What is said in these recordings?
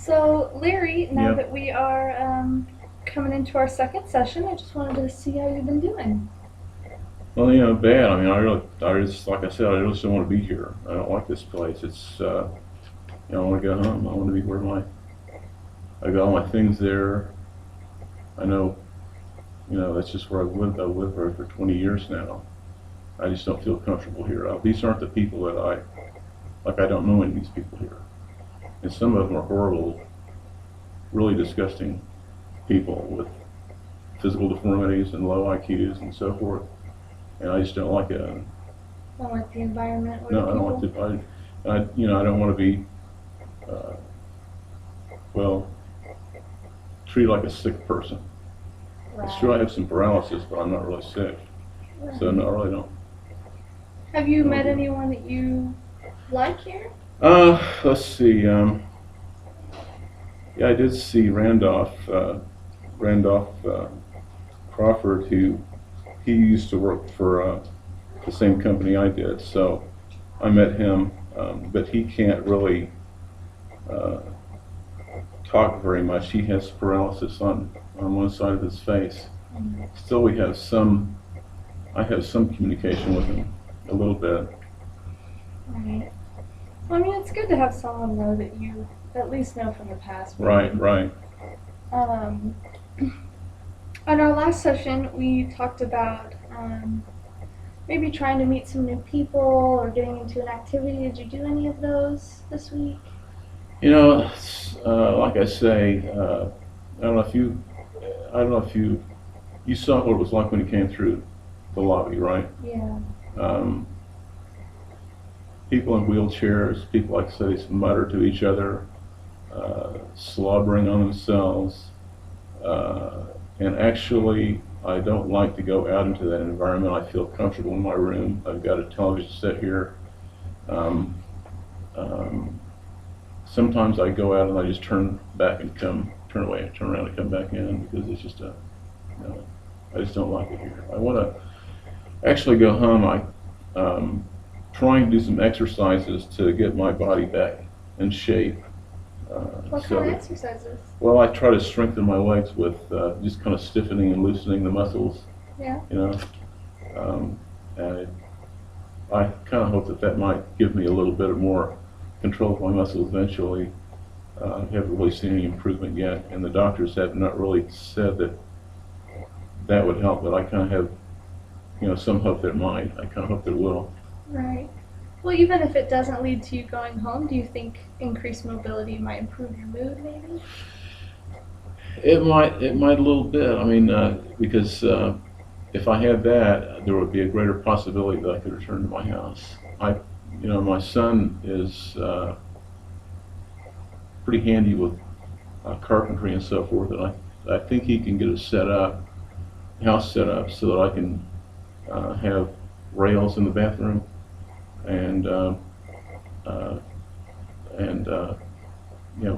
So, Larry, now Yep. that we are coming into our second session, I just wanted to see how you've been doing. Well, bad. I mean, I just, like I said, I just don't want to be here. I don't like this place. I want to go home. I want to be where I got all my things there. I know, that's just where I've lived. I've lived there for 20 years now. I just don't feel comfortable here. These aren't the people that I don't know any of these people here. And some of them are horrible, really disgusting people with physical deformities and low IQs and so forth. And I just don't like it. Don't like the environment or the No, I don't people. like to. I don't want to be, uh, well, treated like a sick person. It's true I Right. have some paralysis, but I'm not really sick. So Right. no, I really don't. Have you Don't met do. anyone that you like here? Let's see. Yeah, I did see Randolph Crawford, who he used to work for the same company I did. So I met him, but he can't really uh, talk very much. He has paralysis on one side of his face. Mm. Still, I have some communication with him, a little bit. Right. Well, I mean, it's good to have someone though that you at least know from the past, Right, maybe. right. Um, on our last session, we talked about maybe trying to meet some new people or getting into an activity. Did you do any of those this week? Like I say, I don't know if you, I don't know if you saw what it was like when you came through the lobby, right? Yeah. Um, People in wheelchairs, people, like I say, mutter to each other, slobbering on themselves. And actually, I don't like to go out into that environment. I feel comfortable in my room. I've got a television set here. Um, um, Sometimes I go out and I just turn away and turn around and come back in because it's just I just don't like it here. I want to actually go home. Trying to do some exercises to get my body back in shape. What So kind of that, exercises? well, I try to strengthen my legs with just kind of stiffening and loosening the muscles, Yeah. you know. Um, and I kind of hope that might give me a little bit of more control of my muscles eventually. I haven't really seen any improvement yet, and the doctors have not really said that would help, but I kind of have, some hope that it might. I kind of hope that it will. Right. Well, even if it doesn't lead to you going home, do you think increased mobility might improve your mood, maybe? It might a little bit. I mean, because if I had that, there would be a greater possibility that I could return to my house. My son is pretty handy with carpentry and so forth, and I think he can get house set up, so that I can have rails in the bathroom and uh, and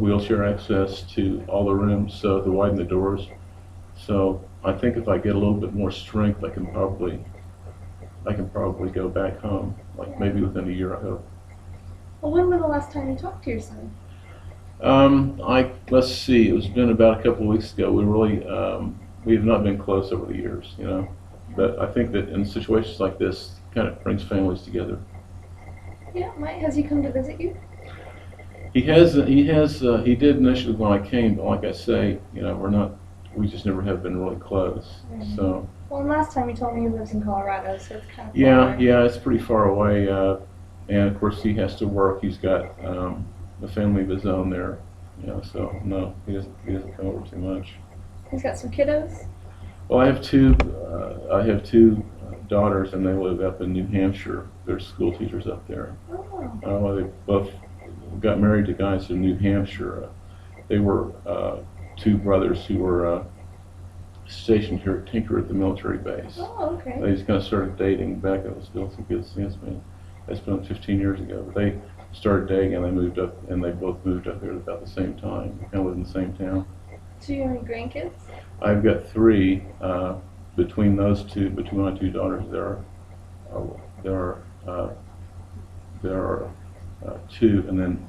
wheelchair access to all the rooms, so to widen the doors. So I think if I get a little bit more strength, I can probably go back home, like Yeah. maybe within a year, I hope. Well, when was the last time you talked to your son? Let's see. It's been about a couple of weeks ago. We have not been close over the years, But I think that in situations like this, kind of brings families together. Yeah, might. Has he come to visit you? He did initially when I came, but like I say, we just never have been really close. Mm. So, Well, last time you told me he lives in Colorado, so it's kind of yeah, far. yeah, it's pretty far away. And of course he has to work. He's got a family of his own there, so no, he doesn't come over too much. He's got some kiddos. Well, I have two daughters, and they live up in New Hampshire. They're school teachers up there. Oh. They both got married to guys in New Hampshire. They were two brothers who were stationed here at Tinker at the military base. Oh, okay. They just kind of started dating back. It was still some good sense, man. That's been 15 years ago. But they started dating, and they moved up, and they both moved up here at about the same time. They kind of live in the same town. Do you have any grandkids? I've got three. Between my two daughters, uh, there are there are two, and then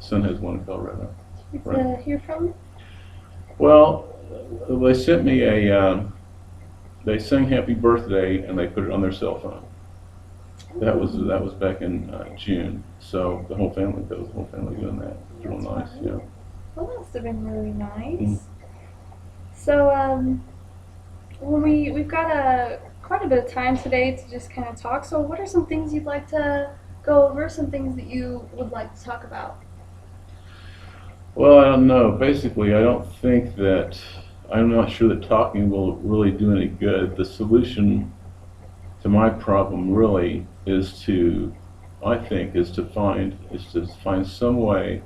Son has one in Colorado. Good Right. to hear from. Well, they sent me they sang Happy Birthday and they put it on their cell phone. That was back in June. So that was the whole family doing that. It was real nice. That's Yeah. fun. Well, that must have been really nice. Mm. So, well, we've got quite a bit of time today to just kind of talk. So, what are some things you'd like to go over? Some things that you would like to talk about? Well, I don't know. Basically, I don't think that I'm not sure that talking will really do any good. The solution to my problem really is to, I think, is to find some way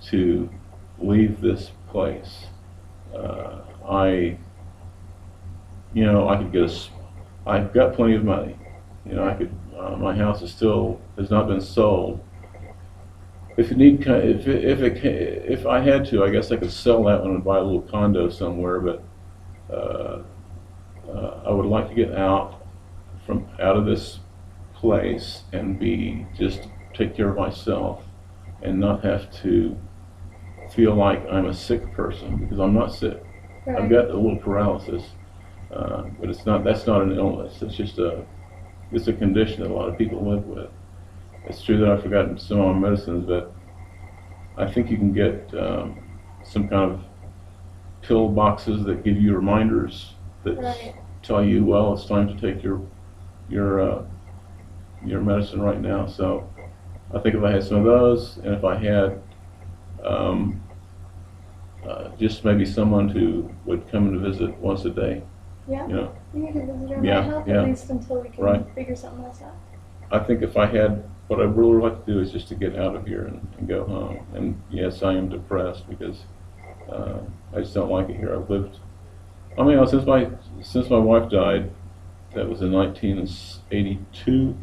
to leave this place. I, I could get I've got plenty of money. I could. My house has not been sold. If it need, if I had to, I guess I could sell that one and buy a little condo somewhere. But uh, I would like to get out of this place and just take care of myself and not have to feel like I'm a sick person because I'm not sick. I've Right. got a little paralysis, but that's not an illness. It's a condition that a lot of people live with. It's true that I've forgotten some of my medicines, but I think you can get some kind of pill boxes that give you reminders that Right. tell you, well, it's time to take your uh, your medicine right now. So I think if I had some of those, and if I had um, just maybe someone who would come and visit once a day, Yeah. you know, You need a visitor Yeah, might help yeah. at least until we can Right. figure something else out. I think if I had, what I really would like to do is just to get out of here and go home. And yes, I am depressed because I just don't like it here. I've lived, I mean, since my wife died, that was in 1982.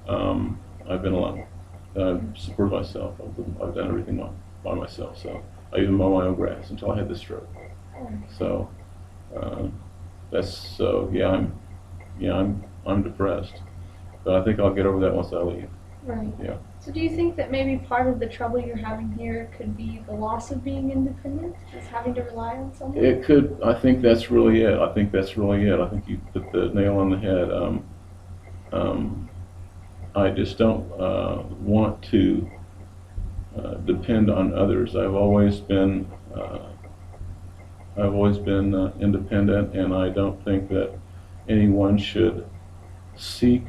I've been alone. I've supported myself. I've done everything by myself. So I even mow my own grass until I had this stroke. So um, I'm depressed. But I think I'll get over that once I leave. Right. Yeah. So do you think that maybe part of the trouble you're having here could be the loss of being independent, just having to rely on someone? It could. I think that's really it. I think that's really it. I think you put the nail on the head. Um, I just don't want to depend on others. I've always been independent, and I don't think that anyone should seek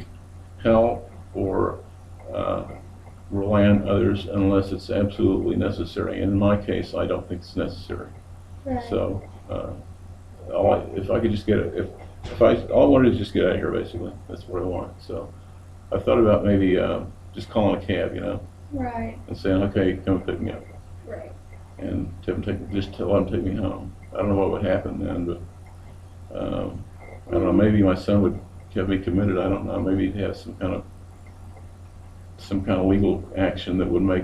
help or uh, rely on others unless it's absolutely necessary. And in my case, I don't think it's necessary. Right. So, if I could just all I wanted is just get out of here, basically. That's what I want. So, I thought about maybe just calling a cab, Right. and saying, okay, come and pick me up, Right. and just let them take me home. I don't know what would happen then, but I don't know. Maybe my son would have me committed. I don't know. Maybe he'd have some kind of legal action that would make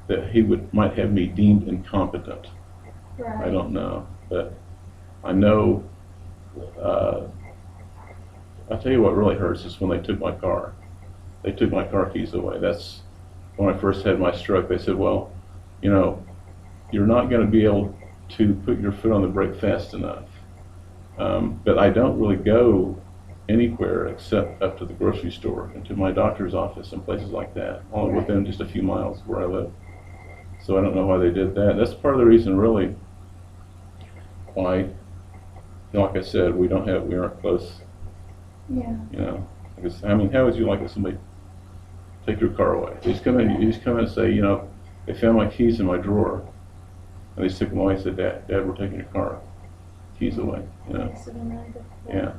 that might have me deemed incompetent. Right. I don't know, but I know. I'll tell you what really hurts is when they took my car. They took my car keys away. That's when I first had my stroke. They said, "Well, you're not going to be able to put your foot on the brake fast enough." But I don't really go anywhere except up to the grocery store and to my doctor's office and places like that, all Right. within just a few miles of where I live. So I don't know why they did that. That's part of the reason, really, why, like I said, we aren't close. Yeah. Because I mean, how would you like if somebody take your car away? You just come in and say, they found my keys in my drawer, and they took them away and said, Dad, we're taking your car keys away. Makes it really difficult. Yeah.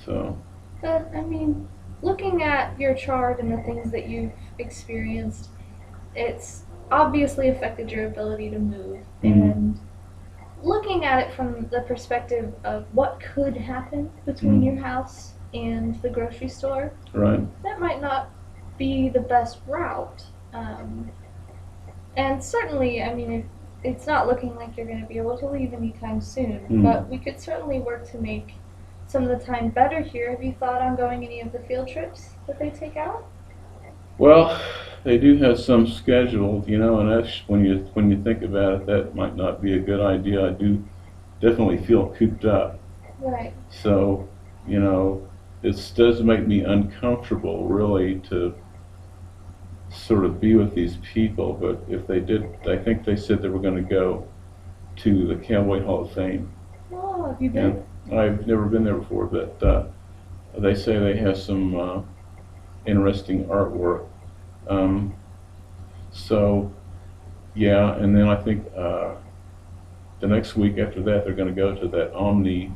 So. But I mean, looking at your chart and the things that you've experienced, it's obviously affected your ability to move. Mhm. And looking at it from the perspective of what could happen between Mhm. your house and the grocery store, Right. that might not be the best route. And certainly, I mean, it's not looking like you're going to be able to leave anytime soon, Mhm. but we could certainly work to make some of the time better here. Have you thought on going any of the field trips that they take out? Well, they do have some scheduled, and that's when you think about it, that might not be a good idea. I do definitely feel cooped up, Right. so you know, it does make me uncomfortable, really, to sort of be with these people. But if they did, I think they said they were going to go to the Cowboy Hall of Fame, Oh, have you and been? I've never been there before, but they say they have some interesting artwork. Um, so yeah, and then I think the next week after that they're going to go to that Omni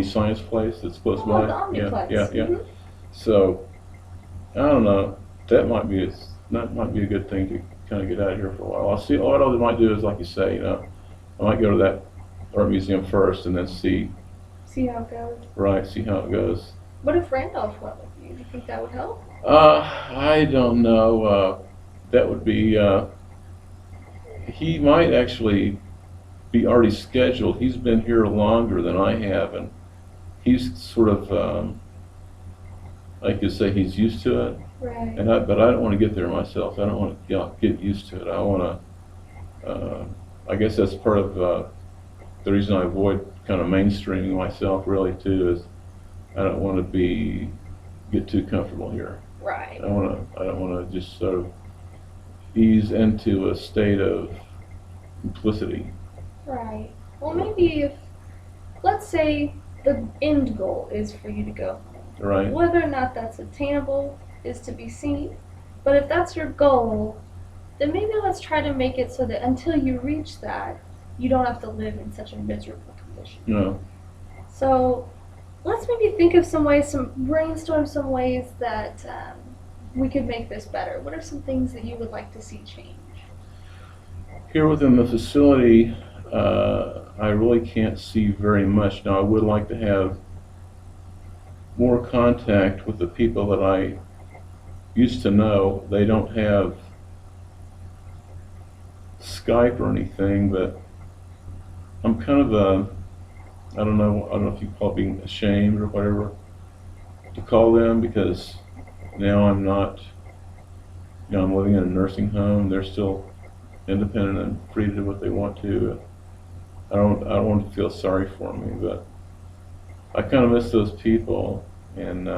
Science place that's close Oh, by. the Yeah, yeah, Omniplex. yeah. Mm-hmm. So I don't know. That might be a good thing to kind of get out of here for a while. I'll see. What I might do is, like you say, I might go to that art museum first and then See how it goes. see how it goes. What if Randolph went with you? Do you think that would help? I don't know. That would be. He might actually be already scheduled. He's been here longer than I have, and he's sort of, I could say, he's used to it. Right. But I don't want to get there myself. I don't want to get used to it. I want to. I guess that's part of the reason I avoid kind of mainstreaming myself. Really, too, is I don't want to get too comfortable here. Right. I don't want to just sort of ease into a state of complicity. Right. Well, maybe if, let's say, the end goal is for you to go home. Right. Whether or not that's attainable is to be seen. But if that's your goal, then maybe let's try to make it so that until you reach that, you don't have to live in such a miserable condition. No. So let's maybe think of some ways, brainstorm some ways that we could make this better. What are some things that you would like to see change? Here within the facility, I really can't see very much. Now, I would like to have more contact with the people that I used to know. They don't have Skype or anything, but I'm kind of I don't know if you call it being ashamed or whatever to call them, because now I'm not, I'm living in a nursing home. They're still independent and free to do what they want to. I don't want to feel sorry for me, but I kind of miss those people, and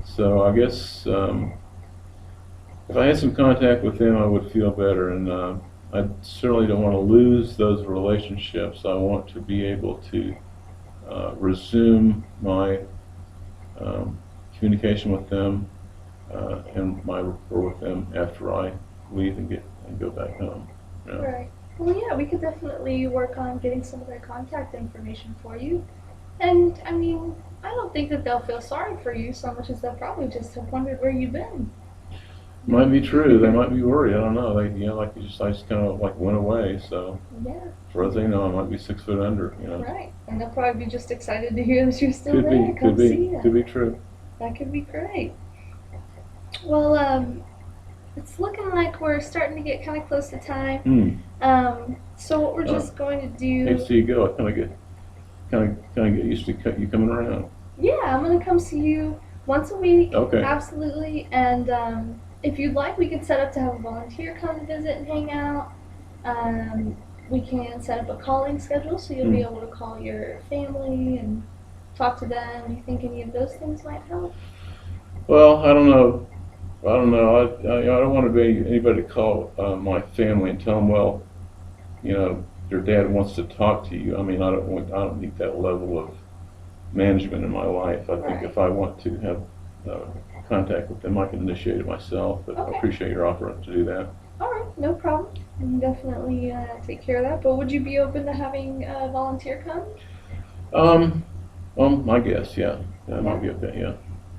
so I guess if I had some contact with them, I would feel better, and I certainly don't want to lose those relationships. I want to be able to resume my communication with them and my rapport with them after I leave and go back home. You know? Right. Well, yeah, we could definitely work on getting some of their contact information for you. And, I mean, I don't think that they'll feel sorry for you so much as they'll probably just have wondered where you've been. Might be true. They might be worried. I don't know. I just kind of like went away. So, Yeah. for as they know, I might be 6 foot under. Right. And they'll probably be just excited to hear that you're still Could there. be. Come Could be. see you. Could be true. That could be great. Well, it's looking like we're starting to get kind of close to time. So what we're just going to do. Hey, see you go. I kind of get used to you coming around. Yeah, I'm gonna come see you once a week. Okay. Absolutely. And if you'd like, we could set up to have a volunteer come visit and hang out. We can set up a calling schedule so you'll be able to call your family and talk to them. Do you think any of those things might help? Well, I don't know. I don't want to be anybody to call my family and tell them, well, their dad wants to talk to you. I mean, I don't need that level of management in my life. I think if I want to have contact with them, I can initiate it myself. But Okay. I appreciate your offer to do that. All right, no problem. We can definitely take care of that. But would you be open to having a volunteer come? I guess, yeah. That might be okay, yeah.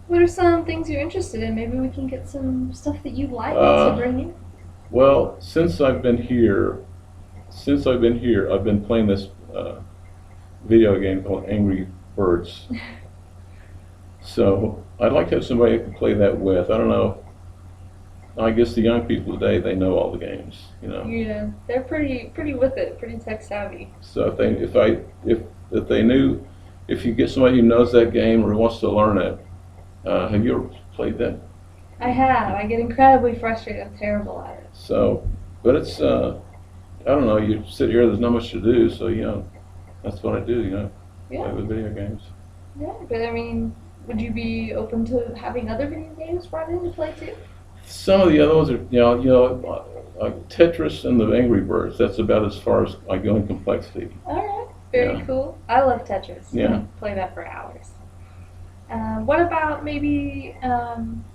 What are some things you're interested in? Maybe we can get some stuff that you like to bring in. Well, since I've been here, I've been playing this video game called Angry Birds. So I'd like to have somebody I can play that with. I don't know. I guess the young people today, they know all the games, Yeah, they're pretty with it, pretty tech savvy. So if you get somebody who knows that game or wants to learn it, have you ever played that. I have. I get incredibly frustrated. I'm terrible at it. So, but it's I don't know. You sit here. There's not much to do, so that's what I do. Play Yeah. with video games. Yeah, but I mean, would you be open to having other video games brought in to play too? Some of the other ones are like Tetris and the Angry Birds. That's about as far as I go in complexity. All right. Very Yeah. cool. I love Tetris. Yeah. Play that for hours. What about maybe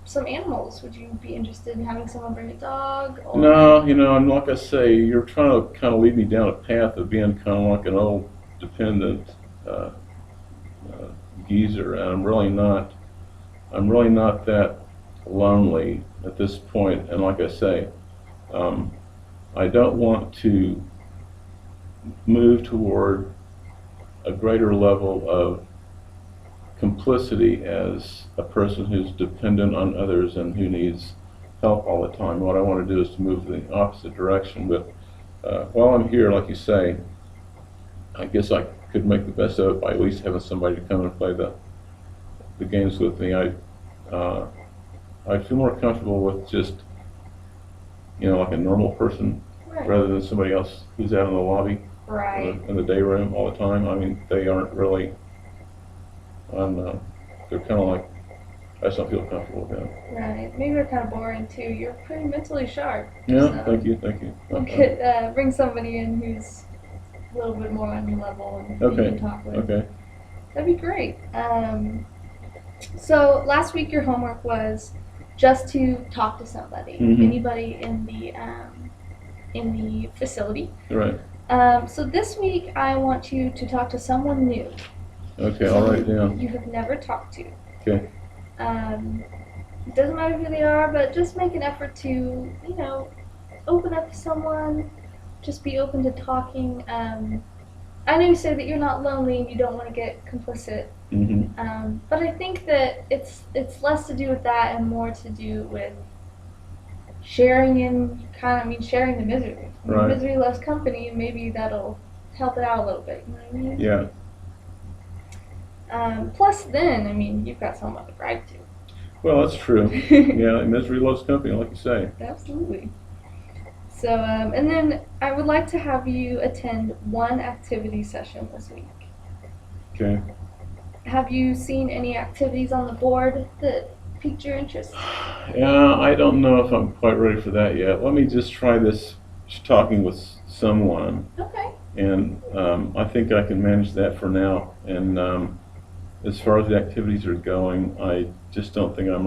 some animals? Would you be interested in having someone bring a dog? Or... No, and like I say, you're trying to kind of lead me down a path of being kind of like an old dependent uh, geezer, and I'm really not. I'm really not that lonely at this point. And like I say, I don't want to move toward a greater level of complicity as a person who's dependent on others and who needs help all the time. What I want to do is to move in the opposite direction. But while I'm here, like you say, I guess I could make the best of it by at least having somebody to come and play the games with me. I feel more comfortable with just like a normal person Right. rather than somebody else who's out in the lobby Right. in the day room all the time. I mean, they aren't really. They're kind of like, I just don't feel comfortable with them. Right. Maybe they're kind of boring too. You're pretty mentally sharp. Yeah, so thank you. You could bring somebody in who's a little bit more on your level and you Okay. can talk with. Okay. That'd be great. So last week your homework was just to talk to somebody, Mhm. anybody in the facility. Right. So this week I want you to talk to someone new. Okay, I'll write it down. You have never talked to. Okay. It doesn't matter who they are, but just make an effort to, open up to someone. Just be open to talking. I know you say that you're not lonely and you don't want to get complicit, Mm-hmm. but I think that it's less to do with that and more to do with sharing sharing the misery. Right. Misery loves company, and maybe that'll help it out a little bit. You know what I mean? Yeah. Plus, then, you've got someone to brag to. Well, that's true. Yeah, misery loves company, like you say. Absolutely. So, and then I would like to have you attend one activity session this week. Okay. Have you seen any activities on the board that piqued your interest? Yeah, I don't know if I'm quite ready for that yet. Let me just try this talking with someone, Okay. and I think I can manage that for now. And as far as the activities are going, I just don't think I'm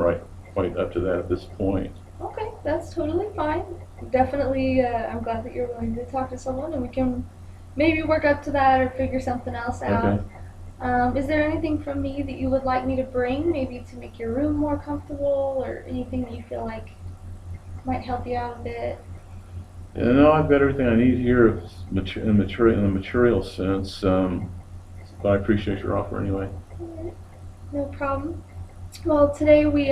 quite up to that at this point. Okay, that's totally fine. Definitely, I'm glad that you're willing to talk to someone, and we can maybe work up to that or figure something else out. Okay. Is there anything from me that you would like me to bring, maybe to make your room more comfortable, or anything that you feel like might help you out a bit? No, I've got everything I need here in the material sense, but I appreciate your offer anyway. Alright, no problem. Well, today we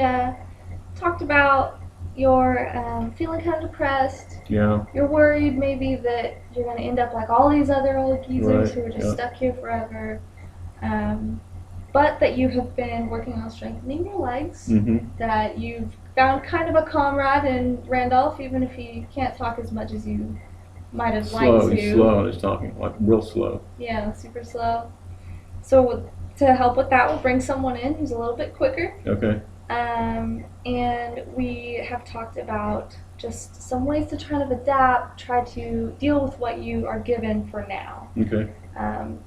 talked about your feeling kind of depressed. Yeah. You're worried maybe that you're going to end up like all these other old geezers Right, who are just yeah. stuck here forever. But that you have been working on strengthening your legs, Mm-hmm. that you've found kind of a comrade in Randolph, even if he can't talk as much as you might have liked to. He's slow and he's talking, like real slow. Yeah, super slow. So to help with that, we'll bring someone in who's a little bit quicker. Okay. And we have talked about just some ways to try to adapt, try to deal with what you are given for now. Okay.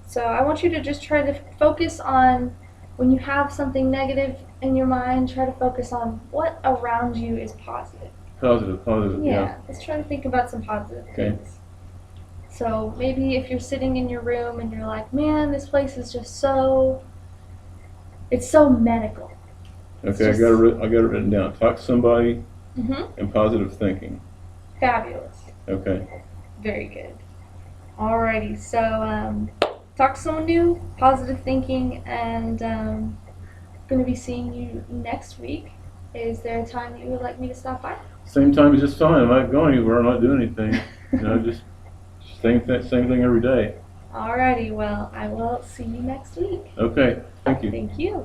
So I want you to just try to focus on, when you have something negative in your mind, try to focus on what around you is positive. Positive, yeah. Let's try to think about some positive Okay. things. So maybe if you're sitting in your room and you're like, man, this place is just it's so medical. Okay, I got it written down. Talk to somebody Mm-hmm. and positive thinking. Fabulous. Okay. Very good. Alrighty, so talk to someone new, positive thinking, and I'm going to be seeing you next week. Is there a time that you would like me to stop by? Same time is just fine. I'm not going anywhere. I'm not doing anything. Just same thing every day. Alrighty, well, I will see you next week. Okay. Thank you. Thank you.